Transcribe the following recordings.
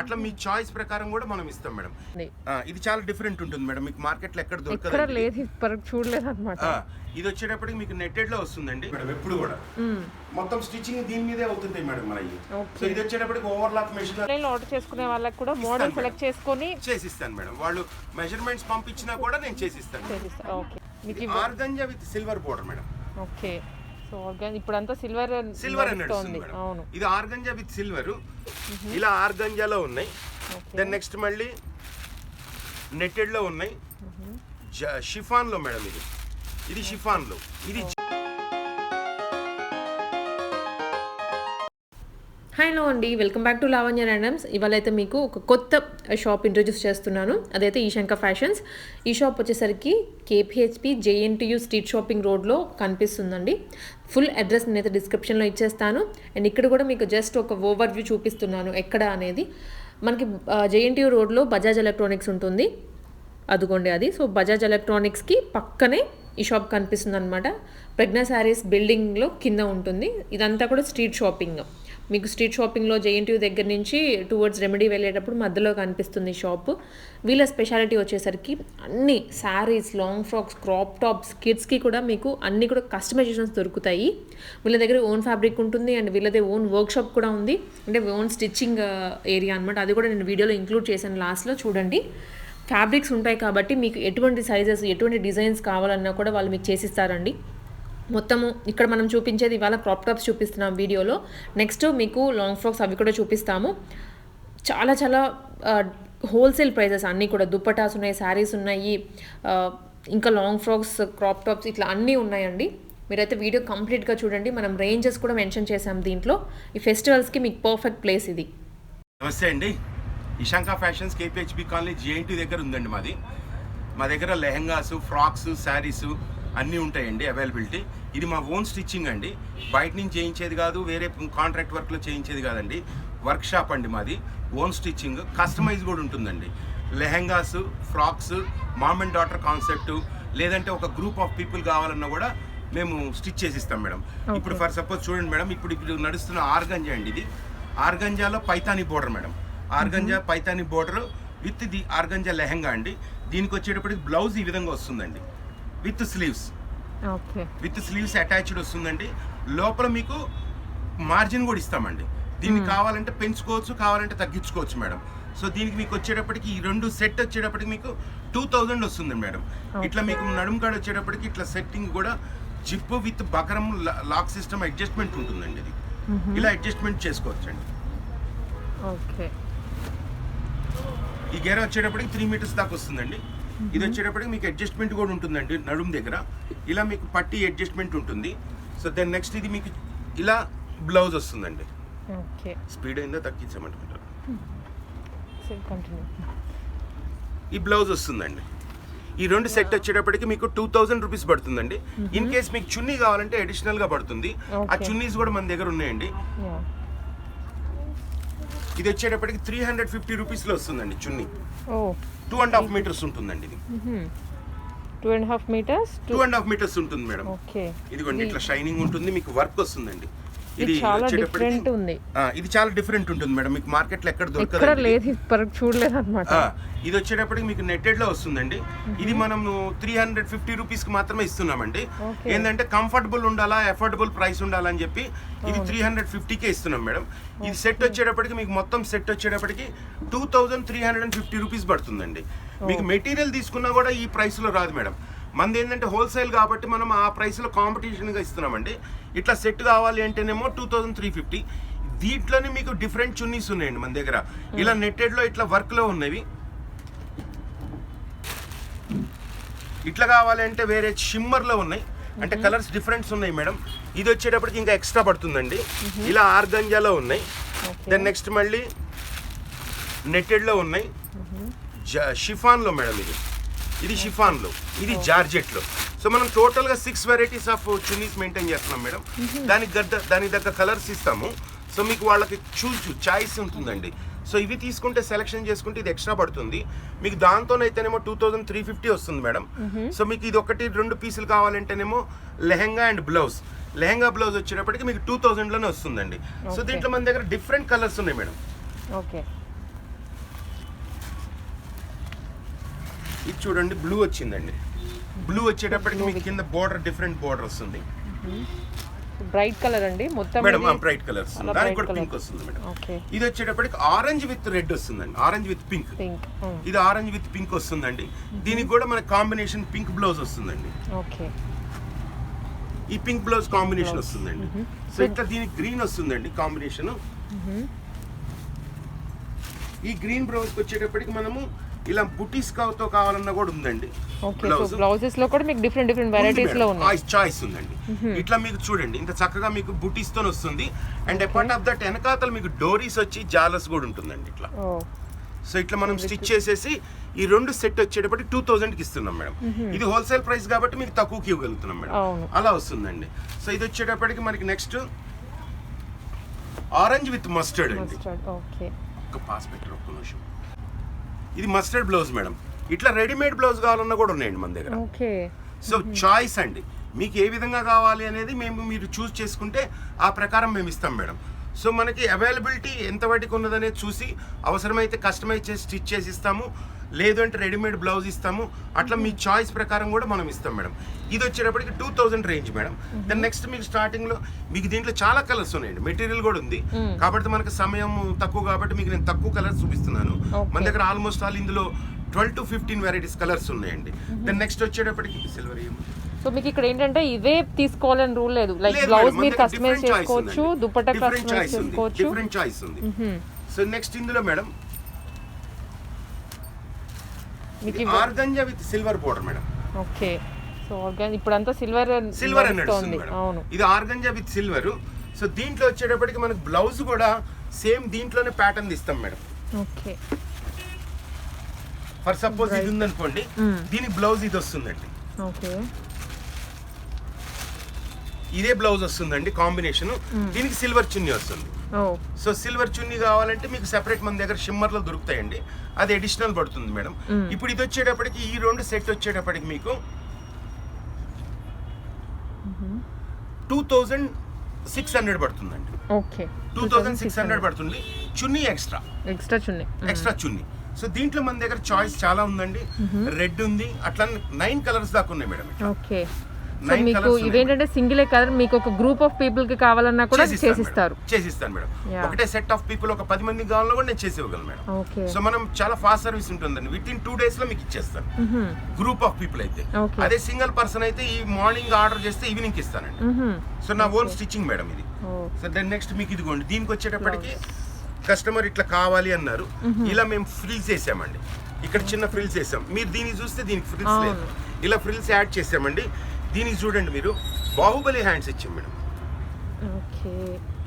అట్లా మీ చాయిస్ ప్రకారం కూడా మనం ఇస్తాం మేడం. ఇది చాలా డిఫరెంట్ ఉంటుంది మేడం, మీకు మార్కెట్ లో ఎక్కడ దొరకదు, చూడలేదు అన్నమాట. ఇది వచ్చేటప్పటికి మీకు నెట్టెడ్ లో వస్తుందండి మేడం. ఎప్పుడు కూడా మొత్తం స్టిచ్చింగ్ దీని మీదే అవుతుంది మేడం మనకి. సో ఇది వచ్చేటప్పటికి ఓవర్లాక్ మెషిన్ ఆర్డర్ చేసుకునే వాళ్ళకి కూడా మోడల్ సెలెక్ట్ చేసుకొని చేసిస్తాను మేడం. వాళ్ళు మెజర్మెంట్స్ పంపించినా కూడా నేను చేసిస్తాను. Organza with silver border madam. Okay, so ఇప్పుడంతా సిల్వర్ నడుస్తుంది మేడం. ఇది ఆర్గంజా విత్ సిల్వర్, ఇలా ఆర్గంజాలో ఉన్నాయి. దెన్ నెక్స్ట్ మళ్ళీ నెట్టెడ్ లో ఉన్నాయి, షిఫాన్ లో మేడం. ఇది షిఫాన్ లో. ఇది హలో అండి, welcome back to Lavanya randoms. ఇవాళ అయితే మీకు ఒక కొత్త షాప్ ఇంట్రొడ్యూస్ చేస్తున్నాను. అదైతే ఈశంక ఫ్యాషన్స్. ఈ షాప్ వచ్చేసరికి కేపీహెచ్పి జేఎన్టీయూ స్ట్రీట్ షాపింగ్ రోడ్లో కనిపిస్తుందండి. ఫుల్ అడ్రస్ నేనైతే డిస్క్రిప్షన్లో ఇచ్చేస్తాను. అండ్ ఇక్కడ కూడా మీకు జస్ట్ ఒక ఓవర్ వ్యూ చూపిస్తున్నాను ఎక్కడ అనేది. మనకి జేఎన్టీయూ రోడ్లో బజాజ్ ఎలక్ట్రానిక్స్ ఉంటుంది, అదిగోండి అది. సో బజాజ్ ఎలక్ట్రానిక్స్కి పక్కనే ఈ షాప్ కనిపిస్తుంది అనమాట. ప్రజ్ఞా శారీస్ బిల్డింగ్లో కింద ఉంటుంది. ఇదంతా కూడా స్ట్రీట్ షాపింగ్. మీకు స్ట్రీట్ షాపింగ్లో జేఎన్టీయూ దగ్గర నుంచి టువర్డ్స్ రెమెడీ వెళ్ళేటప్పుడు మధ్యలో కనిపిస్తుంది షాప్. వీళ్ళ స్పెషాలిటీ వచ్చేసరికి అన్ని sarees, long frocks, crop tops, కిడ్స్కి కూడా మీకు అన్నీ కూడా కస్టమైజేషన్స్ దొరుకుతాయి. వీళ్ళ దగ్గర ఓన్ ఫ్యాబ్రిక్ ఉంటుంది అండ్ వీళ్ళదే ఓన్ వర్క్షాప్ కూడా ఉంది, అంటే ఓన్ స్టిచ్చింగ్ ఏరియా అనమాట. అది కూడా నేను వీడియోలో ఇంక్లూడ్ చేశాను, లాస్ట్లో చూడండి. ఫ్యాబ్రిక్స్ ఉంటాయి కాబట్టి మీకు ఎటువంటి సైజెస్, ఎటువంటి డిజైన్స్ కావాలన్నా కూడా వాళ్ళు మీకు చేసిస్తారండి. మొత్తము ఇక్కడ మనం చూపించేది ఇవాళ క్రాప్ టాప్స్ చూపిస్తున్నాం వీడియోలో. నెక్స్ట్ మీకు లాంగ్ ఫ్రాక్స్ అవి కూడా చూపిస్తాము. చాలా చాలా హోల్సేల్ ప్రైజెస్ అన్నీ కూడా. దుప్పటాస్ ఉన్నాయి, శారీస్ ఉన్నాయి, ఇంకా లాంగ్ ఫ్రాక్స్, క్రాప్ టాప్స్, ఇట్లా అన్నీ ఉన్నాయండి. మీరైతే వీడియో కంప్లీట్గా చూడండి. మనం రేంజెస్ కూడా మెన్షన్ చేసాం దీంట్లో. ఈ ఫెస్టివల్స్కి మీకు పర్ఫెక్ట్ ప్లేస్ ఇది. నమస్తే అండి, ఈశంక ఫ్యాషన్స్ కేపీహెచ్పి కాలనీ జేఎన్టీ దగ్గర ఉందండి మాది. మా దగ్గర లెహంగాస్, ఫ్రాక్స్, శారీస్ అన్నీ ఉంటాయండి అవైలబిలిటీ. ఇది మా ఓన్ స్టిచ్చింగ్ అండి, బయట నుంచి చేయించేది కాదు, వేరే కాంట్రాక్ట్ వర్క్లో చేయించేది కాదండి. వర్క్ షాప్ అండి మాది, ఓన్ స్టిచ్చింగ్. కస్టమైజ్ కూడా ఉంటుందండి. Lehengas, frocks, mom and daughter concept, లేదంటే ఒక గ్రూప్ ఆఫ్ పీపుల్ కావాలన్నా కూడా మేము స్టిచ్ చేసిస్తాం మేడం. ఇప్పుడు ఫర్ సపోజ్ చూడండి మేడం, ఇప్పుడు నడుస్తున్న ఆర్గంజా అండి. ఇది ఆర్గంజాలో Paithani border madam. Organza Paithani border with the organza lehenga అండి. దీనికి వచ్చేటప్పటికి బ్లౌజ్ ఈ విధంగా వస్తుందండి, విత్ స్లీవ్స్ అటాచ్డ్ వస్తుందండి. లోపల మీకు మార్జిన్ కూడా ఇస్తామండి. దీన్ని కావాలంటే పెంచుకోవచ్చు, కావాలంటే తగ్గించుకోవచ్చు మేడం. సో దీనికి మీకు వచ్చేటప్పటికి ఈ రెండు సెట్ వచ్చేటప్పటికి మీకు 2000 వస్తుంది మేడం. ఇట్లా మీకు నడుము కాడ వచ్చేటప్పటికి ఇట్లా సెట్టింగ్ కూడా zip with buckram lock system adjustment ఉంటుందండి. ఇది ఇలా అడ్జస్ట్మెంట్ చేసుకోవచ్చు అండి. ఈ గేర వచ్చేటప్పటికి 3 మీటర్స్ దాకా వస్తుందండి. ఇది వచ్చేటప్పటికి మీకు అడ్జస్ట్మెంట్ కూడా ఉంటుందండి నడుము దగ్గర. ఇలా మీకు పట్టి అడ్జస్ట్మెంట్ ఉంటుంది. సో దెన్ నెక్స్ట్ ఇది మీకు ఇలా బ్లౌజ్ వస్తుందండి. స్పీడ్ అయిందో తగ్గించమంటున్నారు. ఈ బ్లౌజ్ వస్తుందండి. ఈ రెండు సెట్ వచ్చేటప్పటికి మీకు 2000 రూపీస్ పడుతుందండి. ఇన్ కేస్ మీకు చున్నీ కావాలంటే అడిషనల్ గా పడుతుంది. ఆ చున్నీస్ కూడా మన దగ్గర ఉన్నాయండి. ఇది వచ్చేటప్పటికి 350 రూపీస్ లో వస్తుందండి చున్నీ. 2.5 మీటర్స్ ఉంటుందండి. ఇది 2.5 మీటర్స్ ఉంటుంది మేడం. ఇదిగోండి ఇట్లా షైనింగ్ ఉంటుంది, మీకు వర్క్ వస్తుందండి. ఇది చాలా డిఫరెంట్ ఉంది. ఇది చాలా డిఫరెంట్ ఉంటుంది మేడం, మీకు మార్కెట్ లో ఎక్కడ దొరకదు, చూడలేదు అన్నమాట. ఇది వచ్చేటప్పటికి మీకు నెట్టెడ్ లో వస్తుందండి. ఇది మనం 350 రూపీస్ కి మాత్రమే ఇస్తున్నామండి. ఏంటంటే కంఫర్టబుల్ ఉండాలా, అఫోర్డబుల్ ప్రైస్ ఉండాలని చెప్పి ఇది 350కే ఇస్తున్నాం మేడం. ఇది సెట్ వచ్చేటప్పటికి మీకు మొత్తం సెట్ వచ్చేటప్పటికి 2350 రూపీస్ పడుతుందండి. మీకు మెటీరియల్ తీసుకున్నా కూడా ఈ ప్రైస్ లో రాదు మేడం. మనది ఏంటంటే హోల్సేల్ కాబట్టి మనం ఆ ప్రైస్లో కాంపిటీషన్గా ఇస్తున్నామండి. ఇట్లా సెట్ కావాలి అంటేనేమో 2350. దీంట్లోనే మీకు డిఫరెంట్ చున్నీస్ ఉన్నాయండి మన దగ్గర. ఇలా నెట్టెడ్లో ఇట్లా వర్క్లో ఉన్నవి. ఇట్లా కావాలి అంటే వేరే షిమ్మర్లో ఉన్నాయి, అంటే కలర్స్ డిఫరెంట్స్ ఉన్నాయి మేడం. ఇది వచ్చేటప్పటికి ఇంకా ఎక్స్ట్రా పడుతుందండి. ఇలా ఆర్గంజాలో ఉన్నాయి. దెన్ నెక్స్ట్ మళ్ళీ నెట్టెడ్లో ఉన్నాయి, షిఫాన్లో మేడం. ఇది షిఫాన్లో, ఇది జార్జెట్లో. సో మనం టోటల్గా 6 వెరైటీస్ ఆఫ్ చున్నీస్ మెయింటైన్ చేస్తున్నాం మేడం. దానికి దగ్గర కలర్స్ ఇస్తాము. సో మీకు వాళ్ళకి చాయిస్ ఉంటుందండి. సో ఇవి తీసుకుంటే సెలెక్షన్ చేసుకుంటే ఇది ఎక్స్ట్రా పడుతుంది మీకు. దాంతోనైతేనేమో 2350 వస్తుంది మేడం. సో మీకు ఇది 1-2 పీసులు కావాలంటేనేమో lehenga and blouse. Lehenga blouse వచ్చేటప్పటికి మీకు 2000లోనే వస్తుందండి. సో దీంట్లో మన దగ్గర డిఫరెంట్ కలర్స్ ఉన్నాయి మేడం. ఇది చూడండి బ్లూ వచ్చిందండి. బ్లూ వచ్చేటప్పటికి మీకు కింద బోర్డర్ డిఫరెంట్ బోర్డర్ వస్తుంది బ్రైట్ కలర్ అండి మొత్తం మేడం. బ్రైట్ కలర్ వస్తుంది, దానికి కూడా పింక్ వస్తుంది మేడం. ఇది వచ్చేటప్పటికి ఆరెంజ్ విత్ రెడ్ వస్తుందండి, ఆరెంజ్ విత్ పింక్. ఇది ఆరెంజ్ విత్ పింక్ వస్తుందండి. దీనికి కూడా మన కాంబినేషన్ పింక్ బ్లౌజ్ వస్తుందండి. ఈ పింక్ బ్లౌజ్ కాంబినేషన్ వస్తుందండి. సో ఇట్లా దీనికి గ్రీన్ వస్తుందండి కాంబినేషన్. ఈ గ్రీన్ బ్లౌజ్ వచ్చేటప్పటికి మనము ఇలా బుటీస్ తో కావాలన్నా కూడా ఉందండి. బ్లౌజెస్ లో కూడా మీకు డిఫరెంట్ వెరైటీస్ లో ఉన్నాయి, చాయిస్ ఉందండి. ఇట్లా మీకు చూడండి ఇంత చక్కగా మీకు బుటీస్ తో వస్తుంది. అండ్ అపార్ట్ ఆఫ్ దట్ వెనకాతల మీకు డోరీస్ వచ్చి జాలస్ కూడా ఉంటుందండి ఇట్లా. సో ఇట్లా మనం స్టిచ్ చేసేసి ఈ 2 సెట్ వచ్చేటప్పటికి 2000 కి ఇస్తున్నాం మేడం. ఇది హోల్సేల్ ప్రైస్ కాబట్టి మీకు తక్కువకి ఇవ్వగలుగుతున్నాం మేడం, అలా వస్తుందండి. సో ఇది వచ్చేటప్పటికి మనకి నెక్స్ట్ ఆరెంజ్ విత్ మస్టర్డ్ అండి. ఒక పాస్ పెట్టరు ఒక్క నిమిషం. ఇది మస్టర్డ్ బ్లౌజ్ మేడం. ఇట్లా రెడీమేడ్ బ్లౌజ్ కావాలన్నా కూడా ఉన్నాయండి మన దగ్గర. సో చాయిస్ అండి, మీకు ఏ విధంగా కావాలి అనేది మీరు చూస్ చేసుకుంటే ఆ ప్రకారం మేము ఇస్తాం మేడం. సో మనకి అవైలబిలిటీ ఎంత వాటికి ఉన్నదనేది చూసి అవసరమైతే కస్టమైజ్ చేసి స్టిచ్ చేసి ఇస్తాము, లేదు అంటే రెడీమేడ్ బ్లౌజ్ ఇస్తాము. అట్లా మీ చాయిస్ ప్రకారం కూడా మనం ఇస్తాం మేడం. ఇది వచ్చేటప్పటికి 2000 రేంజ్ మేడం. దెన్ నెక్స్ట్ మీకు స్టార్టింగ్ లో మీకు దీంట్లో చాలా కలర్స్ ఉన్నాయండి, మెటీరియల్ కూడా ఉంది. కాబట్టి మనకు సమయం తక్కువ కాబట్టి మీకు నేను తక్కువ కలర్స్ చూపిస్తున్నాను. మన దగ్గర ఆల్మోస్ట్ ఆల్ ఇందులో 12 to 15 వెరైటీస్ కలర్స్ ఉన్నాయండి. దెన్ నెక్స్ట్ వచ్చేటప్పటికి సిల్వర్. సో మీకు ఇక్కడ ఏంటంటే ఇవే తీసుకోవాలని రూల్ లేదు, లైక్ బ్లౌజ్ మీరు కస్టమైజ్ చేసుకోవచ్చు, దుపట్టా కస్టమైజ్ చేసుకోవచ్చు, డిఫరెంట్ చాయిస్ ఉంది. సో నెక్స్ట్ ఇందులో మేడం మీకు organza with silver border madam. Okay. So organza ఇప్పుడంతా సిల్వర్ అని నడుస్తుంది మేడం. ఇది ఆర్గంజా విత్ సిల్వర్. సో దీంట్లో వచ్చేటప్పటికి మనకు బ్లౌజ్ కూడా సేమ్ దీంట్లోనే ప్యాటర్న్ ఇస్తాం మేడం. ఓకే. ఫర్ సపోజ్ ఇది ఉందనుకోండి, దీనికి బ్లౌజ్ ఇది వస్తుందండి. ఓకే. ఇదే బ్లౌజ్ వస్తుందండి కాంబినేషన్. దీనికి సిల్వర్ చున్నీ వస్తుంది. సో సిల్వర్ చున్నీ కావాలంటే మీకు సెపరేట్ మన దగ్గర షిమ్మర్ లో దొరుకుతాయండి, అది అడిషనల్ పడుతుంది మేడం. ఇప్పుడు ఇది వచ్చేటప్పటికి ఈ 2 సెట్ వచ్చేటప్పటికి మీకు 2600 పడుతుందండి. ఓకే. 2600 పడుతుంది. చున్నీ ఎక్స్ట్రా చున్నీ. సో దీంట్లో మన దగ్గర చాయిస్ చాలా ఉందండి. రెడ్ ఉంది, అట్లా 9 కలర్స్ దాకా ఉన్నాయి మేడం. ఓకే. సో మీకు ఇవేంటంటే సింగిలే కలర్, మీకు ఒక గ్రూప్ ఆఫ్ పీపుల్ కి కావాలన్నా కూడా చేసిస్తాను మేడం. ఒకటే సెట్ ఆఫ్ పీపుల్ ఒక 10 మందికి కావాలన్నా కూడా నేను చేసి ఇవ్వగలను మేడం. సో మనం చాలా ఫాస్ట్ సర్వీస్ ఉంటుందండి, విత్ ఇన్ 2 days లో మీకు ఇచ్చేస్తాను గ్రూప్ ఆఫ్ పీపుల్ అయితే. అదే సింగిల్ పర్సన్ అయితే ఈ మార్నింగ్ ఆర్డర్ చేస్తే ఈవినింగ్ ఇస్తానండి. సో నా ఓన్ స్టిచ్చింగ్ మేడం ఇది. సో దెన్ నెక్స్ట్ మీకు ఇదిగోండి, దీనికి వచ్చేటప్పటికి కస్టమర్ ఇట్లా కావాలి అన్నారు, ఇలా మేము ఫ్రిల్స్ వేసామండి. ఇక్కడ చిన్న ఫ్రిల్స్ వేసాం, మీరు దీన్ని చూస్తే దీనికి ఫ్రిల్స్ లేదు, ఇలా ఫ్రిల్స్ యాడ్ చేసామండి. దీనికి చూడండి మీరు బాహుబలి హ్యాండ్స్ ఇచ్చాం మేడం.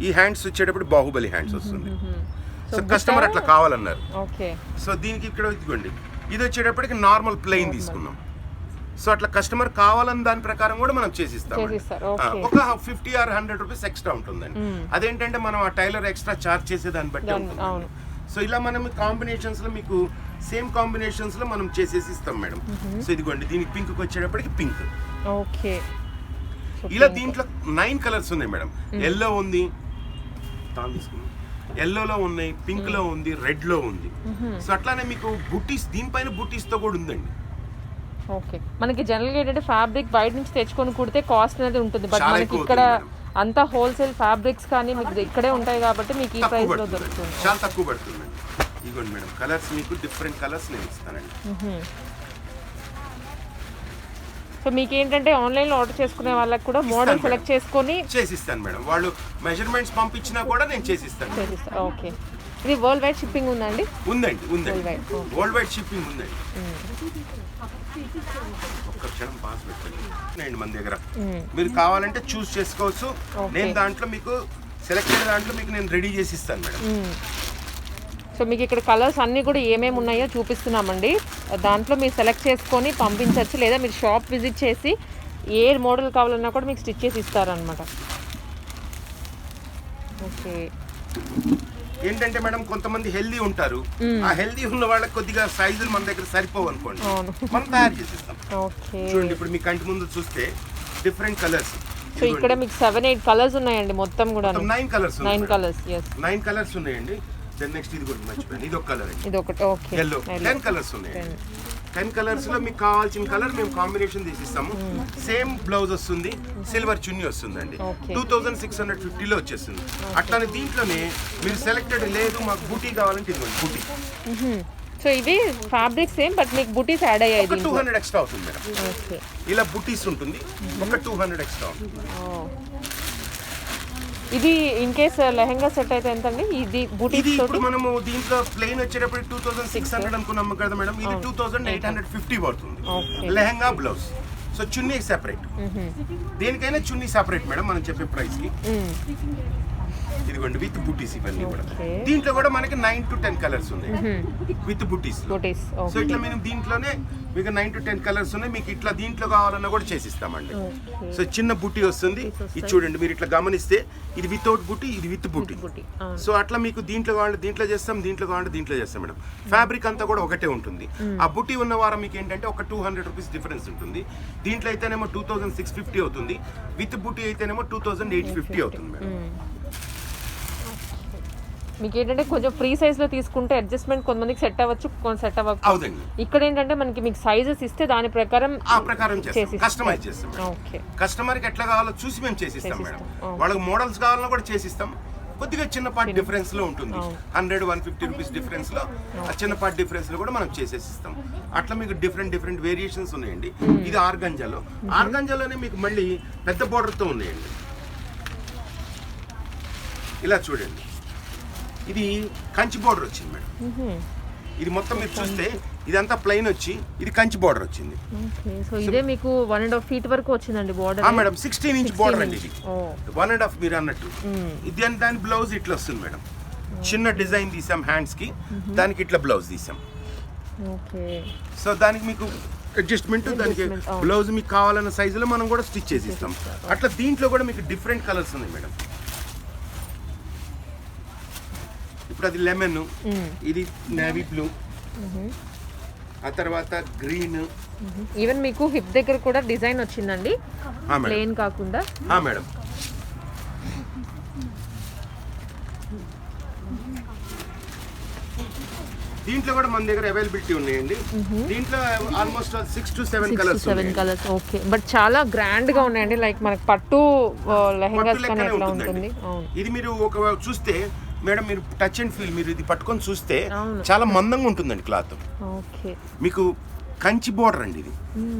ఈ హ్యాండ్స్ వచ్చేటప్పుడు బాహుబలి హ్యాండ్స్ వస్తుంది. సో కస్టమర్ అట్లా కావాలన్నారు. సో దీనికి ఇక్కడ ఇదిగోండి, ఇది వచ్చేటప్పటికి నార్మల్ ప్లెయిన్ తీసుకున్నాం. సో అట్లా కస్టమర్ కావాలని దాని ప్రకారం కూడా మనం చేసిస్తాం. ఒక 50 or 100 రూపీస్ ఎక్స్ట్రా ఉంటుందండి. అదేంటంటే మనం ఆ టైలర్ ఎక్స్ట్రా చార్జ్ చేసే దాన్ని బట్టి ఉంటుంది. సో ఇలా మనం కాంబినేషన్స్ లో మీకు సేమ్ కాంబినేషన్స్ లో మనం చేసేసి ఇస్తాం మేడం. సో ఇదిగోండి, దీనికి పింక్ వచ్చేటప్పటికి పింక్. ఓకే. ఇలా దీంట్లో 9 కలర్స్ ఉన్నాయి మేడం. ఎల్లో ఉంది, ఎల్లోలో ఉన్నాయి, పింక్ లో ఉంది, రెడ్ లో ఉంది. సో అట్లానే మీకు బుటీస్, దీనిపైన బుటీస్ తో కూడా ఉందండి. ఓకే. మనకి జనరల్గా ఏంటంటే ఫ్యాబ్రిక్ బయట నుంచి తెచ్చుకొని కుడితే కాస్ట్ అనేది ఉంటుంది, బట్ మనకి ఇక్కడ అంతా హోల్సేల్ ఫ్యాబ్రిక్స్ కానీ మీకు ఇక్కడే ఉంటాయి కాబట్టి మీకు ఈ ప్రైస్ లో దొరుకుతుంది. చాలా తక్కువ పడుతుంది. ఇదిగోండి మేడం, కలర్స్ మీకు డిఫరెంట్ కలర్స్ నేను ఇస్తానండి. సో మీకు ఏంటంటే ఆన్లైన్ లో ఆర్డర్ చేసుకునే వాళ్ళకి కూడా మోడల్ సెలెక్ట్ చేసుకొని చేసిస్తాను మేడం. వాళ్ళు మెజర్మెంట్స్ పంపించినా కూడా నేను చేసిస్తాను. ఓకే. ఇది వరల్డ్ వైడ్ షిప్పింగ్ ఉందండి? ఉందండి. వరల్డ్ వైడ్ షిప్పింగ్ ఉందండి. ఒక్క క్షణం పాస్ పెట్టండి మన దగ్గర, మీరు కావాలంటే చూస్ చేసుకోవచ్చు. నేను దాంట్లో మీకు సెలెక్టెడ్ దాంట్లో మీకు నేను రెడీ చేసి ఇస్తాను మేడం. సో మీకు ఇక్కడ కలర్స్ అన్నీ కూడా ఏమేమి ఉన్నాయో చూపిస్తున్నామండి. దాంట్లో మీరు సెలెక్ట్ చేసుకొని పంపించవచ్చు, లేదా మీరు షాప్ విజిట్ చేసి ఏ మోడల్ కావాలన్నా కూడా మీకు స్టిచ్ చేసి ఇస్తారనమాట. ఓకే. ఏంటంటే మేడం కొంతమంది హెల్దీ ఉంటారు, ఆ హెల్దీ ఉన్న వాళ్ళకి కొద్దిగా సైజులు మన దగ్గర సరిపోవు అనుకోండి, మనం తయారు చేసిస్తాం. చూడండి ఇప్పుడు మీ కంటి ముందు చూస్తే డిఫరెంట్ కలర్స్. సో ఇక్కడ మీకు 7-8 కలర్స్ ఉన్నాయండి మొత్తం కూడా. 9 కలర్స్. 9 కలర్స్. yes. 9 కలర్స్ ఉన్నాయండి. దెన్ నెక్స్ట్ ఇది కూడా మర్చిపోయాను, ఇది ఒక కలర్ అండి. ఇది ఒకటి. ఓకే. yellow. 10 కలర్స్ ఉన్నాయండి. 10 కలర్స్ లో మీకు కావాల్సిన కలర్ మేము కాంబినేషన్ తీసిస్తాము. సేమ్ బ్లౌజ్ వస్తుంది, సిల్వర్ చున్నీ వస్తుందండి. 2650లో వచ్చేస్తుంది. అట్లానే దీంట్లోనే మీరు సెలెక్టెడ్ లేదు మాకు బూటీ కావాలంటే ఇదిగోండి బూటీ. సో ఇవి ఫ్యాబ్రిక్ సేమ్ బట్ మీకు బుటీస్ యాడ్ అయ్యాయి. 200 ఎక్స్ట్రా అవుతుంది మేడం. ఓకే, ఇలా బుటీస్ ఉంటుంది, ఒక 200 ఎక్స్ట్రా అవుతుంది. ఇది ఇన్ కేస్ లెహంగా సెట్ అయితే ఎంత అండి? ఇది బూటీస్ ఇప్పుడు మనము దీంట్లో ప్లెయిన్ వచ్చేటప్పుడు 2600 అనుకున్నాము కదా మేడం, ఇది 2850 పడుతుంది లెహంగా బ్లౌజ్. సో చున్నీ సెపరేట్, దేనికైనా చున్నీ సెపరేట్ మేడం మనం చెప్పే ప్రైస్ కి. ఇదిగోండి విత్ బుటీస్ ఇవన్నీ కూడా. దీంట్లో కూడా మనకి 9 to 10 కలర్స్ ఉన్నాయి విత్ బుటీస్. సో ఇట్లా మేము దీంట్లోనే మీకు 9 to 10 కలర్స్ ఉన్నాయి. మీకు ఇట్లా దీంట్లో కావాలన్నా కూడా చేసిస్తామండి. సో చిన్న బుటీ వస్తుంది, ఇది చూడండి మీరు ఇట్లా గమనిస్తే ఇది వితౌట్ బుటీ, ఇది విత్ బుటీ. సో అట్లా మీకు దీంట్లో కావాలంటే దీంట్లో చేస్తాం, దీంట్లో కావాలంటే దీంట్లో చేస్తాం మేడం. ఫ్యాబ్రిక్ అంతా కూడా ఒకటే ఉంటుంది. ఆ బుటీ ఉన్న వారం మీకు ఏంటంటే ఒక 200 రూపీస్ డిఫరెన్స్ ఉంటుంది. దీంట్లో అయితేనేమో 2650 అవుతుంది, విత్ బుటీ అయితేనేమో 2850 అవుతుంది మేడం. మీకు ఏంటంటే కొంచెం ఫ్రీ సైజ్ లో తీసుకుంటే అడ్జస్ట్మెంట్ కొంతమందికి సెట్ అవ్వచ్చు, కొంత సెట్ అవ్వకపోవచ్చు. ఇక్కడ ఏంటంటే మనకి మీకు సైజెస్ ఇస్తే దాని ప్రకారం కస్టమైజ్ చేస్తాం. కస్టమర్ కి ఎట్లా కావాలో చూసి మేము చేసిస్తాం మేడం. వాళ్ళకి మోడల్స్ కావాలన్నా కూడా చేసిస్తాం. కొద్దిగా చిన్నపాటి డిఫరెన్స్ లో ఉంటుంది, 100-150 రూపీస్ డిఫరెన్స్ లో, ఆ చిన్నపాటి డిఫరెన్స్ లో కూడా మనం చేసేసిస్తాం. అట్లా మీకు డిఫరెంట్ వేరియేషన్స్ ఉన్నాయండి. ఇది ఆర్గంజాలో, ఆర్గంజాలోనే మీకు మళ్ళీ పెద్ద బోర్డర్ తో ఉన్నాయండి. ఇలా చూడండి, ఇది కంచి బోర్డర్ వచ్చింది మేడం. ఇది మొత్తం మీరు చూస్తే ఇదంతా ప్లెయిన్ వచ్చి ఇది కంచి బోర్డర్ వచ్చింది. సో ఇదే మీకు 1.5 feet వరకు వచ్చిందండి బోర్డర్. మేడం 16 ఇంచ్ బోర్డర్ అండి ఇది. 1.5 మీరు అన్నట్టు. ఇది దాని బ్లౌజ్ ఇట్లా వస్తుంది మేడం. చిన్న డిజైన్ తీసాం హ్యాండ్స్ కి, దానికి ఇట్లా బ్లౌజ్ తీసాం. సో దానికి మీకు అడ్జస్ట్మెంట్, దానికి బ్లౌజ్ మీకు కావాలన్న సైజులో మనం కూడా స్టిచ్ చేసి ఇస్తాం. అట్లా దీంట్లో కూడా మీకు డిఫరెంట్ కలర్స్ ఉన్నాయి మేడం. ఇప్పుడు అది లెమన్, ఇది నేవీ బ్లూ, ఆ తర్వాత గ్రీన్. ఈవెన్ మీకు హిప్ దగ్గర కూడా డిజైన్ వచ్చిందండి, ప్లెయిన్ కాకుండా. మేడం దీంట్లో కూడా మన దగ్గర అవైలబిలిటీ ఉన్నాయండి. దీంట్లో almost 6 to 7 colours. Okay, but చాలా గ్రాండ్ గా ఉన్నాయండి. లైక్ మనకి పట్టు లెహంగాస్ కానీ ఎట్లా ఉంటుంది. ఇది మీరు ఒక చూస్తే మేడం, మీరు టచ్ అండ్ ఫీల్, మీరు ఇది పట్టుకొని చూస్తే చాలా మందంగా ఉంటుందండి క్లాత్. మీకు కంచి బోర్డర్ అండి, ఇది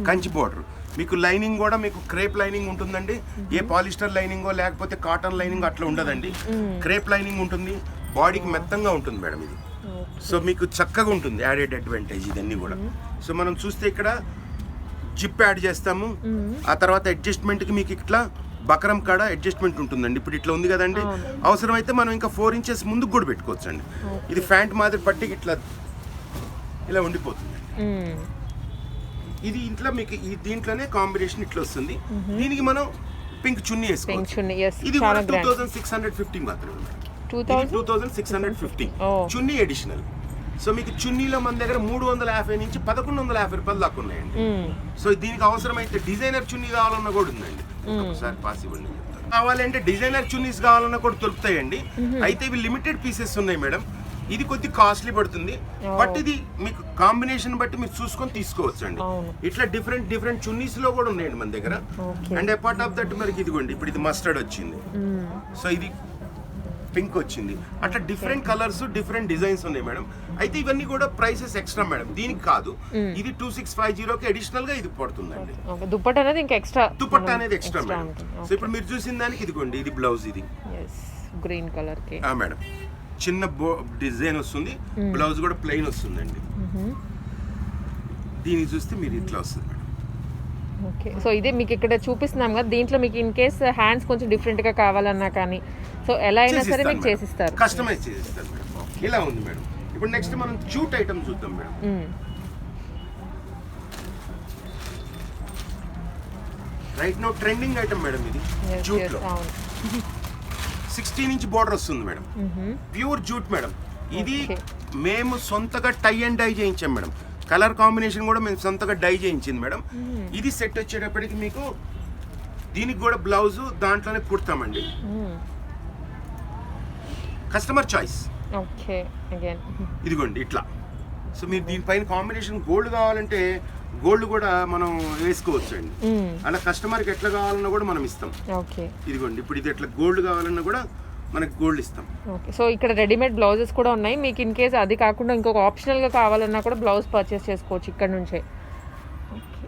కంచి బోర్డర్. మీకు లైనింగ్ కూడా మీకు క్రేప్ లైనింగ్ ఉంటుందండి. ఏ పాలిస్టర్ లైనింగో లేకపోతే కాటన్ లైనింగ్ అట్లా ఉండదండి. క్రేప్ లైనింగ్ ఉంటుంది, బాడీకి మెత్తంగా ఉంటుంది మేడం ఇది. సో మీకు చక్కగా ఉంటుంది, యాడెడ్ అడ్వాంటేజ్ ఇదన్నీ కూడా. సో మనం చూస్తే ఇక్కడ జిప్ యాడ్ చేస్తాము. ఆ తర్వాత అడ్జస్ట్మెంట్కి మీకు ఇట్లా బకరం కాడ అడ్జస్ట్మెంట్ ఉంటుందండి. ఇప్పుడు ఇట్లా ఉంది కదండి, అవసరమైతే మనం ఇంకా 4 inches ముందుకు కూడా పెట్టుకోవచ్చు అండి. ఇది ఫ్యాంట్ మాదిరి పట్టి ఇట్లా ఇలా ఉండిపోతుంది. ఇది ఇంట్లో మీకు ఈ దీంట్లోనే కాంబినేషన్ ఇట్లా వస్తుంది. దీనికి మనం పింక్ చున్నీ వేసుకోవచ్చు. ఇది 2650 మాత్రమే. 2650 చున్నీ అడిషనల్. సో మీకు చున్నీలో మన దగ్గర 350 నుంచి 1150 రూపాయలు దాకా ఉన్నాయండి. సో దీనికి అవసరమైతే డిజైనర్ చున్నీ కావాలన్నా కూడా ఉందండి. ఒకసారి పాసిబుల్ కావాలంటే డిజైనర్ చున్నీస్ కావాలన్నా కూడా దొరుకుతాయండి. అయితే ఇవి లిమిటెడ్ పీసెస్ ఉన్నాయి మేడం. ఇది కొద్ది కాస్ట్లీ పడుతుంది, బట్ ఇది మీకు కాంబినేషన్ బట్టి మీరు చూసుకొని తీసుకోవచ్చు అండి. ఇట్లా డిఫరెంట్ చున్నీస్ లో కూడా ఉన్నాయండి మన దగ్గర. అండ్ అపార్ట్ ఆఫ్ దట్ మనకి ఇదిగోండి, ఇప్పుడు ఇది మస్టర్డ్ వచ్చింది, సో ఇది పింక్ వచ్చింది. అట్లా డిఫరెంట్ కలర్స్, డిఫరెంట్ డిజైన్స్ ఉన్నాయి మేడం. అయితే ఇవన్నీ కూడా ప్రైసెస్ ఎక్స్ట్రా మేడం, దీనికి కాదు. ఇది 2650కి అడిషనల్ గా ఇది పడుతుందండి. దుపట్టా అనేది ఇంకా ఎక్స్ట్రా, దుపట్టా అనేది ఎక్స్ట్రా మేడం. సో ఇప్పుడు మీరు చూసిన దానికి ఇదిగోండి, ఇది బ్లౌజ్, ఇది గ్రీన్ కలర్ కి మేడం చిన్న డిజైన్ వస్తుంది, బ్లౌజ్ కూడా ప్లెయిన్ వస్తుందండి. దీన్ని చూస్తే మీరు ఇట్లా వస్తుంది మేడం. ఓకే, సో ఇదే మీకు ఇక్కడ చూపిస్తున్నాం కదా, దీంట్లో మీకు ఇన్ కేస్ హ్యాండ్స్ కొంచెం డిఫరెంట్ గా కావాలన్నా కానీ సో ఎలా అయినా సరే మీకు చేసిస్తారు, కస్టమైజ్ చేసిస్తారు మేడం. ఇలా ఉంది మేడం. ఇప్పుడు నెక్స్ట్ మనం జూట్ ఐటమ్ చూద్దాం madam. Right now trending item madam ఇది. జూట్ లో 16 ఇంచ్ బోర్డర్ వస్తుంది మేడం, ప్యూర్ జూట్ మేడం. ఇది మేము సొంతగా టై అండ్ డై చేయించాం మేడం. కలర్ కాంబినేషన్ కూడా మేము సొంతగా డై చేయించింది మేడం. ఇది సెట్ వచ్చేటప్పటికి మీకు దీనికి కూడా బ్లౌజ్ దాంట్లోనే కుడతామండి, కస్టమర్ చాయిస్. ఓకే, అగైన్ ఇదిగోండి ఇట్లా సో మీరు దీనిపైన కాంబినేషన్ గోల్డ్ కావాలంటే గోల్డ్ కూడా మనం వేసుకోవచ్చు అండి. అలా కస్టమర్కి ఎట్లా కావాలన్నా కూడా మనం ఇస్తాం. ఓకే, ఇదిగోండి ఇప్పుడు ఇది ఎట్లా గోల్డ్ కావాలన్నా కూడా మనకి గోల్డ్ ఇస్తాం. ఓకే. సో ఇక్కడ రెడీమేడ్ బ్లౌజెస్ కూడా ఉన్నాయి. మీకు ఇన్ కేస్ అది కాకుండా ఇంకొక ఆప్షనల్గా కావాలన్నా కూడా బ్లౌజ్ పర్చేస్ చేసుకోవచ్చు ఇక్కడ నుంచే. ఓకే,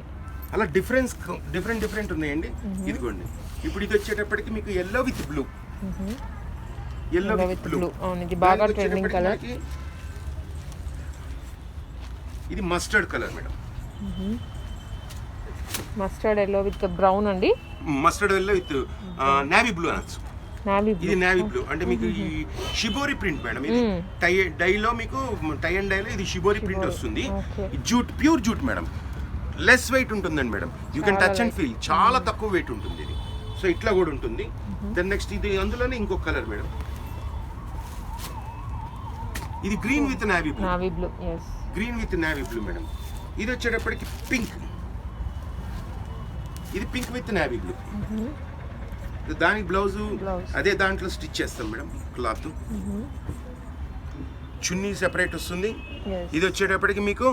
అలా డిఫరెంట్ ఉన్నాయండి. ఇదిగోండి ఇప్పుడు ఇది వచ్చేటప్పటికి మీకు yellow with blue, yellow with blue. అవును, ఇది బాగా ట్రెండింగ్ కలర్. ఇది mustard colour madam. Mustard yellow with brown అండి. Mustard yellow with navy blue అనొచ్చు. ఇది నేవీ బ్లూ అంటే మీకు ఈ షిబోరి ప్రింట్ మేడం. ఇది డైలో మీకు టై అండ్ డైలో ఇది షిబోరి ప్రింట్ వస్తుంది. Jute, pure jute madam. Less weight ఉంటుందండి madam. You can touch and feel. చాలా తక్కువ వెయిట్ ఉంటుంది ఇది. సో ఇట్లా కూడా ఉంటుంది. దెన్ నెక్స్ట్ ఇది అందులోనే ఇంకొక కలర్ మేడం. ఇది green with navy blue. Navy blue, yes. Green with navy blue madam. ఇది వచ్చేటప్పటికి పింక్. ఇది పింక్ విత్ నేవీ బ్లూ. దానికి బ్లౌజు అదే దాంట్లో స్టిచ్ చేస్తాం మేడం. క్లాత్ చున్నీ సెపరేట్ వస్తుంది. ఇది వచ్చేటప్పటికి మీకు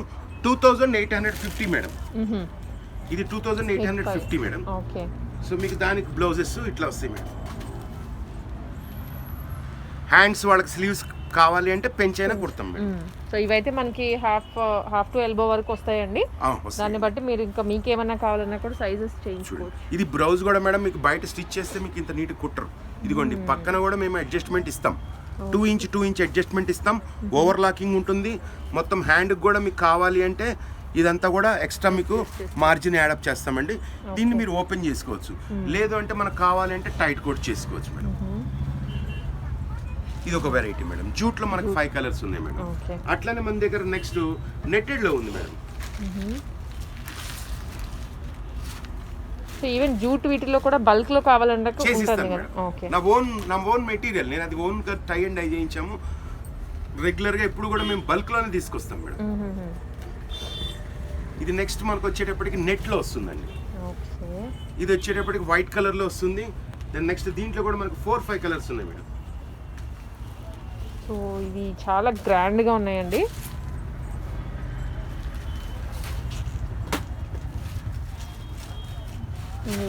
2850 మేడం. ఇది 2850 మేడం. సో మీకు దానికి బ్లౌజెస్ ఇట్లా వస్తాయి మేడం. హ్యాండ్స్ వాళ్ళకి స్లీవ్స్ కావాలి అంటే పెంచైనా కుడతాం మేడం. సో ఇవైతే మనకి హాఫ్ టు ఎల్బో వరకు వస్తాయండి. దాన్ని బట్టి మీరు ఇంకా మీకు ఏమన్నా కావాలన్నా కూడా సైజెస్ చేయించుకోవచ్చు. ఇది బ్లౌజ్ కూడా మేడం మీకు బయట స్టిచ్ చేస్తే మీకు ఇంత నీట్ కుట్టరు. ఇదిగోండి పక్కన కూడా మేము అడ్జస్ట్మెంట్ ఇస్తాం. 2 ఇంచ్ అడ్జస్ట్మెంట్ ఇస్తాం. ఓవర్ లాకింగ్ ఉంటుంది. మొత్తం హ్యాండ్కి కూడా మీకు కావాలి అంటే ఇదంతా కూడా ఎక్స్ట్రా మీకు మార్జిన్ యాడప్ చేస్తామండి. దీన్ని మీరు ఓపెన్ చేసుకోవచ్చు. లేదు అంటే మనకు కావాలి అంటే టైట్ కూడా చేసుకోవచ్చు మేడం. ఇది ఒక వెరైటీ మేడం. జూట్ లో మనకి 5 కలర్స్ ఉన్నాయి మేడం. అట్లానే మన దగ్గర నెక్స్ట్ నెట్టెడ్ లో ఉంది మేడం. సో ఈవెన్ జూట్ వీటిలో కూడా బల్క్ లో కావాలంటే చేసిస్తాను మేడం. నా ఓన్ మెటీరియల్. నేను అది ఓన్ గా టై అండ్ డై చేయించాము. రెగ్యులర్ గా ఎప్పుడు కూడా మేము బల్క్ లోనే తీసుకొస్తాం మేడం. ఇది నెక్స్ట్ మనకు వచ్చేటప్పటికి నెట్ లో వస్తుందండి. ఇది వచ్చేటప్పటికి వైట్ కలర్ లో వస్తుంది. దెన్ నెక్స్ట్ దీంట్లో కూడా మనకు 4-5 కలర్స్ ఉన్నాయి మేడం. సో ఇవి చాలా గ్రాండ్ గా ఉన్నాయండి.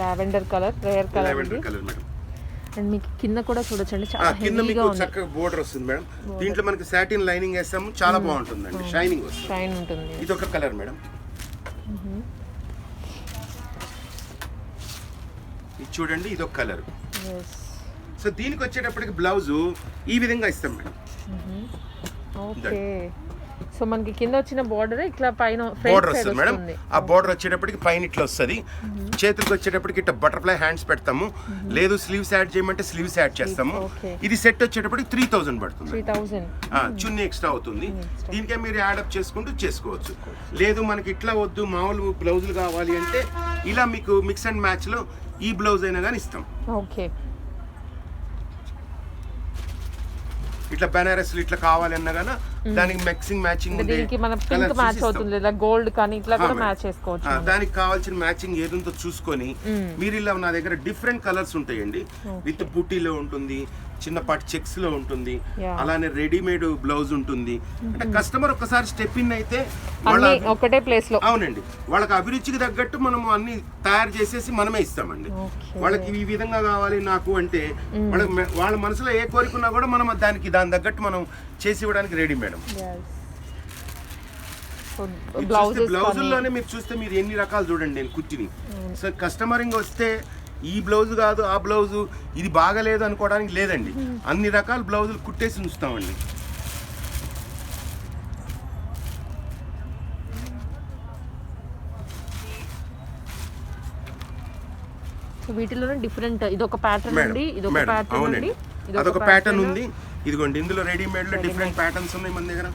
Lavender colour, rare colour madam. And మీకు కింద కూడా చూడొచ్చండి, చాలా కింద మీకు చక్కగా బోర్డర్ వస్తుంది మేడం. దీంట్లో మనకి సాటిన్ లైనింగ్ వేస్తాము. చాలా బాగుంటుందండి. షైనింగ్ వస్తుంది. షైన్ ఉంటుంది. ఇది ఒక కలర్ మేడం. ఇది చూడండి, ఇది ఒక కలర్. సో దీనికి వచ్చేటప్పటికి బ్లౌజ్ ఈ విధంగా ఇస్తాం మేడం. ఓకే. సో మనకి కింద వచ్చిన బోర్డర్ ఇట్లా పైన బోర్డర్ వస్తుంది మేడం. ఆ బోర్డర్ వచ్చేటప్పటికి పైన ఇట్లా వస్తుంది. చేతులకు వచ్చేటప్పటికి ఇట్లా బటర్ఫ్లై హ్యాండ్స్ పెడతాము. లేదు స్లీవ్స్ యాడ్ చేయమంటే స్లీవ్స్ యాడ్ చేస్తాము. ఇది సెట్ వచ్చేటప్పటికి 3000 పడుతుంది. 3000 చున్నీ ఎక్స్ట్రా అవుతుంది. దీనికే మీరు యాడప్ చేసుకుంటూ చేసుకోవచ్చు. లేదు మనకి ఇట్లా వద్దు, మామూలు బ్లౌజులు కావాలి అంటే ఇలా మీకు మిక్స్ అండ్ మ్యాచ్ లో ఈ బ్లౌజ్ అయినా కానీ ఇస్తాం. ఓకే. ఇట్లా బెనారస్ ఇట్లా కావాలి అన్నా గానీ దానికి మిక్సింగ్ మ్యాచింగ్ దీనికి మన పింక్ మ్యాచ్ అవుతుంది, లేదా గోల్డ్ కానీ ఇట్లా కూడా మ్యాచ్ చేసుకోవచ్చు. దానికి కావాల్సిన మ్యాచింగ్ ఏదంతో చూసుకొని మీరు ఇలా నా దగ్గర డిఫరెంట్ కలర్స్ ఉంటాయండి. విత్ బూటీలో ఉంటుంది, చిన్నపాటి చెక్స్ లో ఉంటుంది, అలానే రెడీమేడ్ బ్లౌజ్ ఉంటుంది. అంటే కస్టమర్ ఒకసారి స్టెప్ ఇన్ అయితే ఒకటే ప్లేస్ లో, అవునండి, వాళ్ళకి అభిరుచికి తగ్గట్టు మనం అన్ని తయారు చేసేసి మనమే ఇస్తామండి. వాళ్ళకి ఈ విధంగా కావాలి నాకు అంటే వాళ్ళ మనసులో ఏ కోరికున్నా కూడా మనం దాని తగ్గట్టు మనం చేసి ఇవ్వడానికి రెడీ మేడం. బ్లౌజుల్లోనే మీరు చూస్తే మీరు ఎన్ని రకాలు చూడండి. నేను కుర్చీని సో కస్టమరింగ్ వస్తే ఈ బ్లౌజ్ కాదు ఆ బ్లౌజు ఇది బాగలేదు అనుకోవడానికి లేదండి. అన్ని రకాల బ్లౌజులు కుట్టేసి ఉంచుతామండి. వీటిలోనే డిఫరెంట్, ఇది ఒక ప్యాటర్న్ అండి, ఇది ఒక ప్యాటర్న్ అండి, అదొక ప్యాటర్న్ ఉంది. ఇదిగోండి ఇందులో రెడీమేడ్ లో డిఫరెంట్ ప్యాటర్న్స్ ఉన్నాయి మన దగ్గర.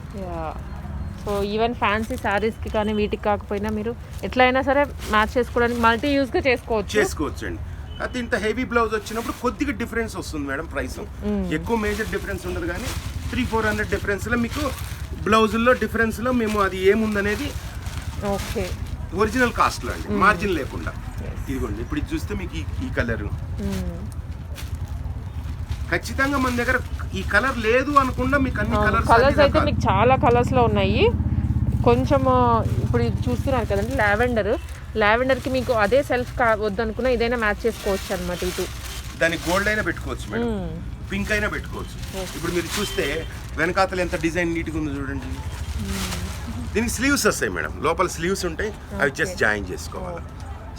సో ఈవెన్ ఫ్యాన్సీ శారీస్కి కానీ వీటికి కాకపోయినా మీరు ఎట్లయినా సరే మ్యాచ్ చేసుకోవడానికి మల్టీ యూజ్గా చేసుకోవచ్చు అండి. అది ఇంత హెవీ బ్లౌజ్ వచ్చినప్పుడు కొద్దిగా డిఫరెన్స్ వస్తుంది మేడం. ప్రైస్ ఎక్కువ మేజర్ డిఫరెన్స్ ఉండదు కానీ 300-400 డిఫరెన్స్లో మీకు బ్లౌజుల్లో డిఫరెన్స్లో మేము అది ఏముందనేది ఓకే ఒరిజినల్ కాస్ట్లో అండి, మార్జిన్ లేకుండా. ఇదిగోండి ఇప్పుడు ఇది చూస్తే మీకు ఈ కలర్ ఖచ్చితంగా మన దగ్గర ఈ కలర్ లేదు అనకుండా మీకు అన్ని కలర్స్ అయితే మీకు చాలా కలర్స్ లో ఉన్నాయి. కొంచెం ఇప్పుడు ఇది చూస్తున్నారు కదండి లావెండర్కి మీకు అదే సెల్ఫ్ వద్దనుకున్నా ఇదైనా మ్యాచ్ చేసుకోవచ్చు అనమాట. ఇటు దానికి గోల్డ్ అయినా పెట్టుకోవచ్చు మేడం, పింక్ అయినా పెట్టుకోవచ్చు. ఇప్పుడు మీరు చూస్తే వెనకాతలు ఎంత డిజైన్ నీట్గా ఉందో చూడండి. దీనికి స్లీవ్స్ వస్తాయి మేడం, లోపల స్లీవ్స్ ఉంటాయి, అవి జస్ట్ జాయిన్ చేసుకోవాలి.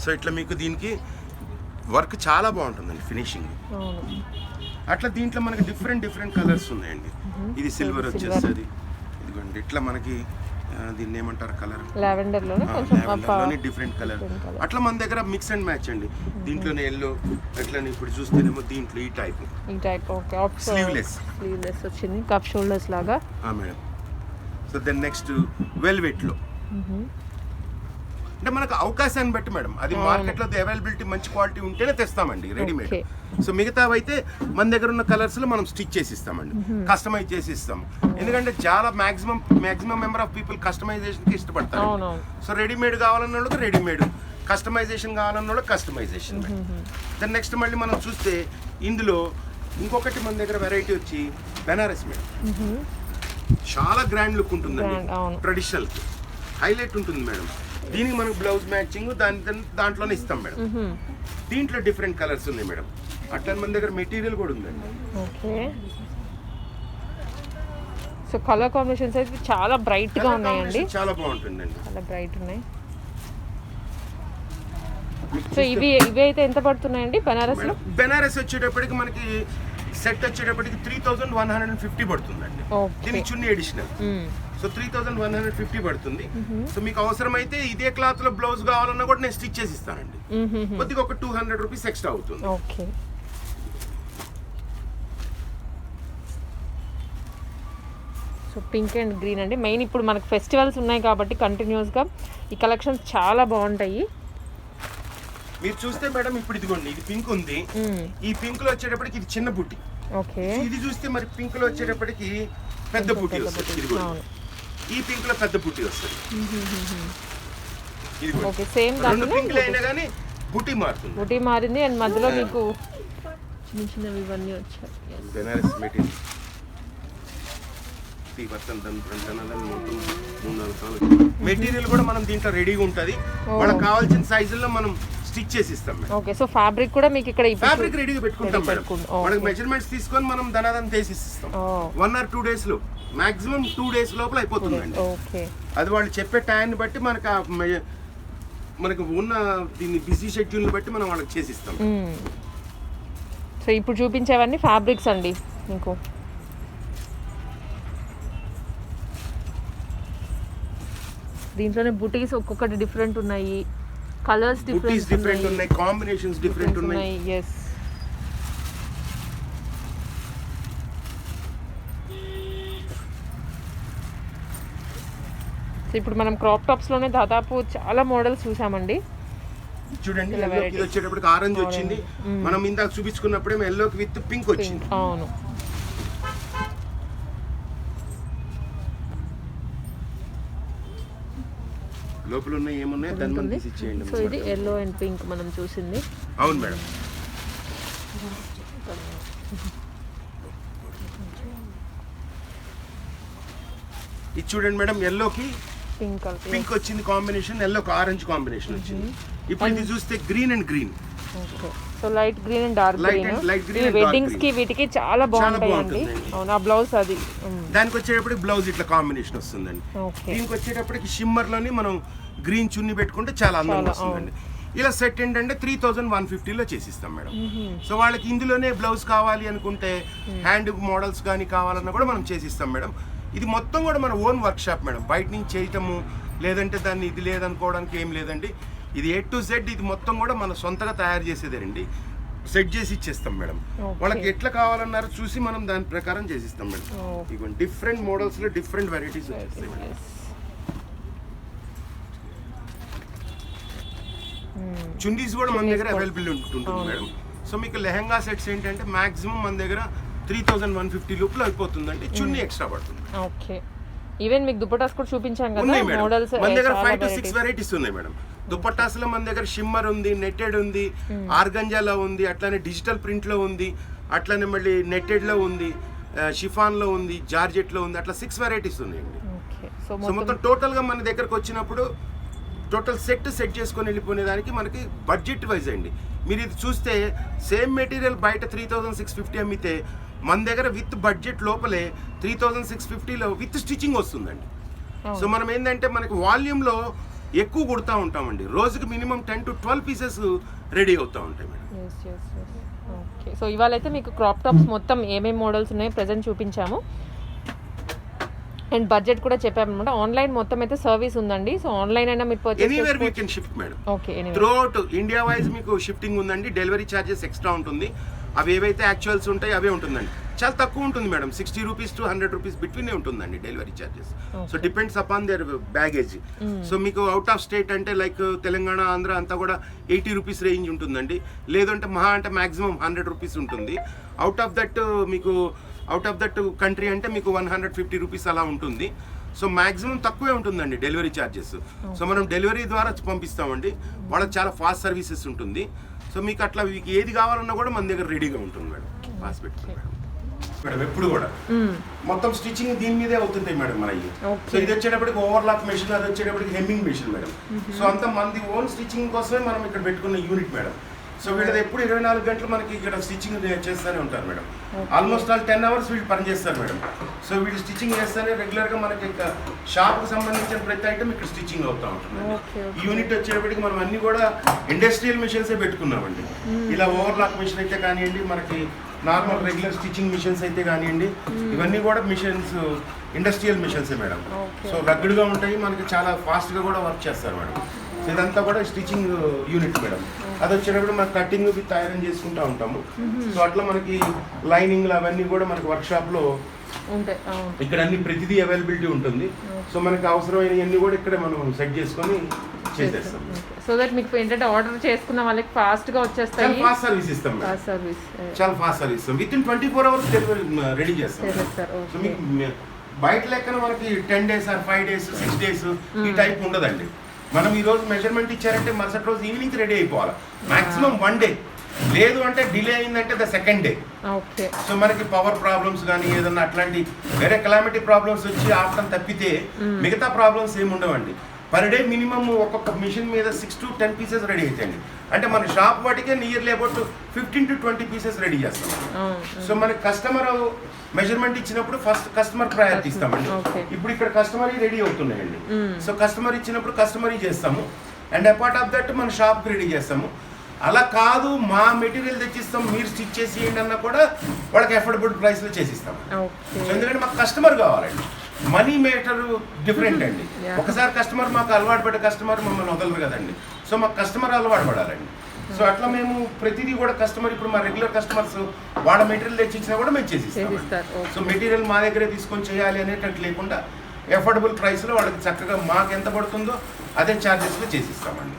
సో ఇట్లా మీకు దీనికి వర్క్ చాలా బాగుంటుందండి ఫినిషింగ్. అట్లా దీంట్లో మనకి డిఫరెంట్ కలర్స్ ఉన్నాయండి. ఇది సిల్వర్ వచ్చేస్తుంది, ఇదిగోండి ఇట్లా మనకి దీన్ని ఏమంటారు కలర్ లావెండర్లోనే డిఫరెంట్ కలర్. అట్లా మన దగ్గర మిక్స్ అండ్ మ్యాచ్ అండి. దీంట్లోనే ఎల్లో, అట్లా ఇప్పుడు చూస్తేనేమో దీంట్లో ఈ టైప్ స్లీవ్లెస్ వచ్చింది, కప్ షోల్డర్స్ లాగా madam. So then next velvet లో అంటే మనకు అవకాశాన్ని బట్టి మేడం, అది మార్కెట్లో అవైలబిలిటీ మంచి క్వాలిటీ ఉంటేనే తెస్తామండి రెడీమేడ్. సో మిగతావి అయితే మన దగ్గర ఉన్న కలర్స్ లో మనం స్టిచ్ చేసి ఇస్తామండి, కస్టమైజ్ చేసి ఇస్తాము. ఎందుకంటే చాలా maximum member of people customisation కి ఇష్టపడతారు. సో రెడీమేడ్ కావాలన్న వాళ్ళకి రెడీమేడ్, కస్టమైజేషన్ కావాలన్న వాళ్ళకి కస్టమైజేషన్. దెన్ నెక్స్ట్ మళ్ళీ మనం చూస్తే ఇందులో ఇంకొకటి మన దగ్గర వెరైటీ వచ్చి బెనారస్ మేడం. చాలా గ్రాండ్ లుక్ ఉంటుందండి, ట్రెడిషనల్ హైలైట్ ఉంటుంది మేడం. దీనికి మనకు బ్లౌజ్ మ్యాచింగ్ దాంట్లోనే ఇస్తాం మేడం. దీంట్లో డిఫరెంట్ కలర్స్ ఉన్నాయి మేడం. అట్లా మన దగ్గర మెటీరియల్ కూడా ఉందండి. ఓకే, సో కలర్ కాంబినేషన్స్ అయితే చాలా బ్రైట్ గా ఉన్నాయండి, చాలా బాగుంటుందండి, చాలా బ్రైట్ ఉన్నాయి. సో ఇవి అయితే ఎంత పడుతున్నాయండి బెనారస్ లో? బెనారస్ వచ్చేటప్పటికి మనకి సెట్ వచ్చేటప్పటికి 3150 పడుతుందండి. దీనికి చున్నీ అడిషనల్, సో 3150 పడుతుంది. సో మీకు అవసరమైతే ఇదే క్లాత్ లో బ్లౌజ్ కావాలన్నా కూడా నేను స్టిచ్ చేసి ఇస్తానండి. కొద్దిగా ఒక 200 రూపీస్ ఎక్స్ట్రా అవుతుంది. Okay, so pink and green అండి మెయిన్. ఇప్పుడు మనకు ఫెస్టివల్స్ ఉన్నాయి కాబట్టి కంటిన్యూస్గా ఈ కలెక్షన్స్ చాలా బాగుంటాయి. మీరు చూస్తే మేడం ఇప్పుడు ఇదిగోండి, ఇది పింక్ ఉంది, ఈ పింక్ లో వచ్చేటప్పటికి ఇది చిన్న బుట్టి. ఓకే, ఇది చూస్తే మరి పింక్ లో వచ్చేటప్పటికి పెద్ద బుట్టి వస్తుంది. ఇదిగోండి ఈ పింక్ లో పెద్ద బుట్టి వస్తుంది. ఓకే, సేమ్ రెండు పింక్ అయినా కానీ బుట్టి మారుతుంది. బుట్టి మారింది అండ్ మధ్యలో మీకు చిన్న చిన్నవి ఇవన్నీ వచ్చాయి. బెనారస్ మెటీరియల్ మెటీరియల్ కూడా మనం దీంట్లో రెడీగా ఉంటుంది. మనకు కావాల్సిన సైజుల్లో మనం స్టిచ్ చేసి ఇస్తాం. ఓకే, సో ఫ్యాబ్రిక్ కూడా మీకు ఇక్కడ ఫ్యాబ్రిక్ రెడీగా పెట్టుకుంటాం మేడం. మనకి మెజర్మెంట్స్ తీసుకొని మనం దనాదం తీసి ఇస్తాం. 1 or 2 days లో, మాక్సిమం 2 days లోపల అయిపోతుందండి. అది వాళ్ళు చెప్పే టైంని బట్టి మనకు ఉన్న దీన్ని బిజీ షెడ్యూల్ బట్టి మనం వాళ్ళకి చేసి ఇస్తాం. సో ఇప్పుడు చూపించేవన్నీ ఫ్యాబ్రిక్స్ అండి. మీకు దీంట్లోనే బుటీస్ ఒక్కొక్కటి డిఫరెంట్ ఉన్నాయి, కలర్స్ డిఫరెంట్ ఉన్నాయి, కాంబినేషన్స్ డిఫరెంట్ ఉన్నాయి. yes, సో ఇప్పుడు మనం క్రాప్ టాప్స్ లోనే దాదాపు చాలా మోడల్స్ చూసామండి. చూడండి, ఇది వచ్చేటప్పటికి ఆరెంజ్ వచ్చింది, మనం ఇందాక చూపించుకున్నప్పుడే ఎల్లోకి విత్ పింక్ వచ్చింది. అవును, లోపల ఉన్న ఏమున్నాయి దాన్ని మనం తీసి ఇచ్చేయండి. సో ఇది ఎల్లో అండ్ పింక్ మనం చూసింది. అవును మేడం, ఇది చూడండి మేడం, ఎల్లోకి పింక్ వచ్చింది కాంబినేషన్, ఎల్లోకి ఆరెంజ్ కాంబినేషన్ వచ్చింది. ఇప్పుడు ఇది చూస్తే green and green. So light green and dark green weddings కి వీటికి చాలా బాగుంటాయండి. అవునా, బ్లౌజ్ అది దానికి వచ్చేటప్పటికి బ్లౌజ్ ఇట్లా కాంబినేషన్ వస్తుందండి. దీనికి వచ్చేటప్పటికి షిమ్మర్ లోని మనం గ్రీన్ చున్నీ పెట్టుకుంటే చాలా అందంగా వస్తుందండి. ఇలా సెట్ ఏంటంటే 3150లో చేసిస్తాం మేడం. సో వాళ్ళకి ఇందులోనే బ్లౌజ్ కావాలి అనుకుంటే హ్యాండ్ మోడల్స్ కానీ కావాలన్నా కూడా మనం చేసిస్తాం మేడం. ఇది మొత్తం కూడా మన ఓన్ వర్క్ షాప్ మేడం, బయట నుంచి చేయటము లేదంటే దాన్ని ఇది లేదనుకోవడానికి ఏం లేదండి. ఇది A to Z ఇది మొత్తం కూడా మన సొంతగా తయారు చేసేదేనండి. సెట్ చేసి ఇచ్చేస్తాం మేడం. వాళ్ళకి ఎట్లా కావాలన్నారో చూసి మనం దాని ప్రకారం చేసిస్తాం మేడం. ఇవ్వండి డిఫరెంట్ మోడల్స్ లో డిఫరెంట్ వెరైటీస్ వచ్చేస్తాయి మేడం. చున్నీస్ కూడా మన దగ్గర అవైలబుల్ ఉంటుంది మేడం. సో మీకు లెహంగా సెట్స్ ఏంటంటే మాక్సిమం మన దగ్గర 3150 లోపల అయిపోతుందండి, చున్నీ ఎక్స్ట్రా పడుతుంది. ఓకే, ఈవెన్ మీకు దుపట్టాస్ కూడా చూపించాం కదా మోడల్స్, మన దగ్గర 5 to 6 వెరైటీస్ ఉన్నాయి మేడం. దుపట్టాస్ లో మన దగ్గర షిమ్మర్ ఉంది, నెట్టెడ్ ఉంది, ఆర్గంజాలో ఉంది, అట్లానే డిజిటల్ ప్రింట్ లో ఉంది, అట్లానే మళ్ళీ నెట్టెడ్ లో ఉంది, షిఫాన్ లో ఉంది, జార్జెట్ లో ఉంది, అట్లా 6 వెరైటీస్ ఉన్నాయండి. ఓకే, సో సో మొత్తం టోటల్గా మన దగ్గరకు వచ్చినప్పుడు టోటల్ సెట్ చేసుకొని వెళ్ళిపోయిన దానికి మనకి బడ్జెట్ వైజ్ అండి. మీరు ఇది చూస్తే సేమ్ మెటీరియల్ బయట 3650 అమ్మితే మన దగ్గర విత్ బడ్జెట్ లోపలే 3650లో విత్ స్టిచ్చింగ్ వస్తుందండి. సో మనం ఏంటంటే మనకి వాల్యూమ్లో ఎక్కువ కుడతా ఉంటామండి. రోజుకి మినిమం 10 to 12 పీసెస్ రెడీ అవుతూ ఉంటాయి మేడం. ఓకే, సో ఇవాళ అయితే మీకు క్రాప్ టాప్స్ మొత్తం ఏమేమి మోడల్స్ ఉన్నాయో ప్రెజెంట్ చూపించాము అండ్ బడ్జెట్ కూడా చెప్పామన్నమాట. ఆన్లైన్ మొత్తం అయితే సర్వీస్ ఉందండి. సో ఆన్లైన్ అయినా మీరు purchase anywhere we can shift madam. Okay, throughout India wise మీకు షిఫ్టింగ్ ఉందండి. డెలివరీ ఛార్జెస్ ఎక్స్ట్రా ఉంటుంది. అవి ఏవైతే యాక్చువల్స్ ఉంటాయి అవే ఉంటుందండి. చాలా తక్కువ ఉంటుంది మేడం, 60 రూపీస్ టు 100 రూపీస్ బిట్వీనే ఉంటుందండి delivery charges. So depends upon there baggage. So మీకు అవుట్ ఆఫ్ స్టేట్ అంటే లైక్ తెలంగాణ, ఆంధ్ర అంతా కూడా 80 రూపీస్ రేంజ్ ఉంటుందండి. లేదంటే మహా అంటే మాక్సిమం 100 రూపీస్ ఉంటుంది. అవుట్ ఆఫ్ దట్ కంట్రీ అంటే మీకు 150 రూపీస్ అలా ఉంటుంది. సో మాక్సిమం తక్కువే ఉంటుందండి డెలివరీ ఛార్జెస్. సో మనం డెలివరీ ద్వారా పంపిస్తామండి. వాళ్ళకి చాలా ఫాస్ట్ సర్వీసెస్ ఉంటుంది. సో మీకు అట్లా మీకు ఏది కావాలన్నా కూడా మన దగ్గర రెడీగా ఉంటుంది మేడం. ఫాస్ట్ పెట్టుకోండి మేడం. ఎప్పుడు కూడా మొత్తం స్టిచ్చింగ్ దీని మీదే అవుతుంటాయి మేడం మనకి. సో ఇది వచ్చేటప్పటికి ఓవర్లాక్ మెషిన్, అది వచ్చేటప్పటికి హెమ్మింగ్ మెషిన్ మేడం. సో అంతా మంది ఓన్ స్టిచ్చింగ్ కోసమే మనం ఇక్కడ పెట్టుకున్న యూనిట్ మేడం. సో వీళ్ళది ఎప్పుడు 24 గంటలు మనకి ఇక్కడ స్టిచ్చింగ్ చేస్తూనే ఉంటారు మేడం. ఆల్మోస్ట్ ఆల్ 10 hours వీళ్ళు పని చేస్తారు మేడం. సో వీళ్ళు స్టిచ్చింగ్ చేస్తేనే రెగ్యులర్గా మనకి షాప్కి సంబంధించిన ప్రతి ఐటమ్ ఇక్కడ స్టిచ్చింగ్ అవుతూ ఉంటుంది. ఈ యూనిట్ వచ్చేటప్పటికి మనం అన్ని కూడా ఇండస్ట్రియల్ మిషన్సే పెట్టుకున్నామండి. ఇలా ఓవర్లాక్ మిషన్ అయితే కానివ్వండి, మనకి నార్మల్ రెగ్యులర్ స్టిచ్చింగ్ మిషన్స్ అయితే కానివ్వండి, ఇవన్నీ కూడా మిషన్స్ ఇండస్ట్రియల్ మిషన్సే మేడం. సో రగ్గుడుగా ఉంటాయి, మనకి చాలా ఫాస్ట్గా కూడా వర్క్ చేస్తారు మేడం. సో ఇదంతా కూడా స్టిచ్చింగ్ యూనిట్ మేడం. అది వచ్చేటప్పుడు మనం కటింగ్ విత్ ఐరన్ చేసుకుంటూ ఉంటాము. సో అట్లా మనకి లైనింగ్లు అవన్నీ కూడా మనకి వర్క్షాప్లో ఉంటాయి. ఇక్కడ అన్ని ప్రతిదీ అవైలబిలిటీ ఉంటుంది. సో మనకి అవసరమైనవన్నీ కూడా ఇక్కడ మనం సెట్ చేసుకొని చేసేస్తాం. సో దట్ మీకు ఏంటంటే ఆర్డర్ చేసుకున్న వాళ్ళకి ఫాస్ట్గా వచ్చేస్తాయి. ఫాస్ట్ సర్వీస్ ఇస్తాం మేడం. చాలా ఫాస్ట్ సర్వీస్ ఇస్తాం. With in 24 hours delivery ready చేస్తాం. సో మీకు బయట లెక్కన మనకి 10 days ఆర్ 5 days 6 days ఈ టైప్ ఉండదండి. మనం ఈ రోజు మెజర్మెంట్ ఇచ్చారంటే మరుసటి రోజు ఈవినింగ్ రెడీ అయిపోవాలి. మాక్సిమం 1 day, లేదు అంటే డిలే అయిందంటే ద సెకండ్ డే. సో మనకి పవర్ ప్రాబ్లమ్స్ కానీ ఏదన్నా అట్లాంటి వేరే క్లైమేటిక్ ప్రాబ్లమ్స్ వచ్చి ఆపడం తప్పితే మిగతా ప్రాబ్లమ్స్ ఏమి ఉండవండి. పర్ డే మినిమం ఒక్కొక్క మిషన్ మీద 6 to 10 పీసెస్ రెడీ అవుతాయండి. అంటే మన షాప్ వాటికే nearly about 15 to 20 pieces ready చేస్తాం. సో మనకి కస్టమర్ మెజర్మెంట్ ఇచ్చినప్పుడు ఫస్ట్ కస్టమర్ ప్రయారిటీ ఇస్తామండి. ఇప్పుడు ఇక్కడ కస్టమర్ రెడీ అవుతున్నాయండి. సో కస్టమర్ ఇచ్చినప్పుడు కస్టమర్ చేస్తాము. అండ్ అపార్ట్ ఆఫ్ దట్ మన షాప్కి రెడీ చేస్తాము. అలా కాదు మా మెటీరియల్ తెచ్చిస్తాం మీరు స్టిచ్ చేసేయండి అన్నా కూడా వాళ్ళకి అఫోర్డబుల్ ప్రైస్లో చేసిస్తాం. సో ఎందుకంటే మాకు కస్టమర్ కావాలండి. మనీ మేటర్ డిఫరెంట్ అండి. ఒకసారి కస్టమర్ మాకు అలవాటు పడే కస్టమర్ మమ్మల్ని వదలరు కదండి. సో మాకు కస్టమర్ అలవాటు పడాలండి. సో అట్లా మేము ప్రతిదీ కూడా కస్టమర్ ఇప్పుడు మా రెగ్యులర్ కస్టమర్స్ వాళ్ళ మెటీరియల్ తెచ్చిచ్చినా కూడా మేము చేసిస్తాం. సో మెటీరియల్ మా దగ్గరే తీసుకొని చేయాలి అనేటట్టు లేకుండా అఫోర్డబుల్ ప్రైస్లో వాళ్ళకి చక్కగా మాకు ఎంత పడుతుందో అదే ఛార్జెస్లో చేసిస్తామండి.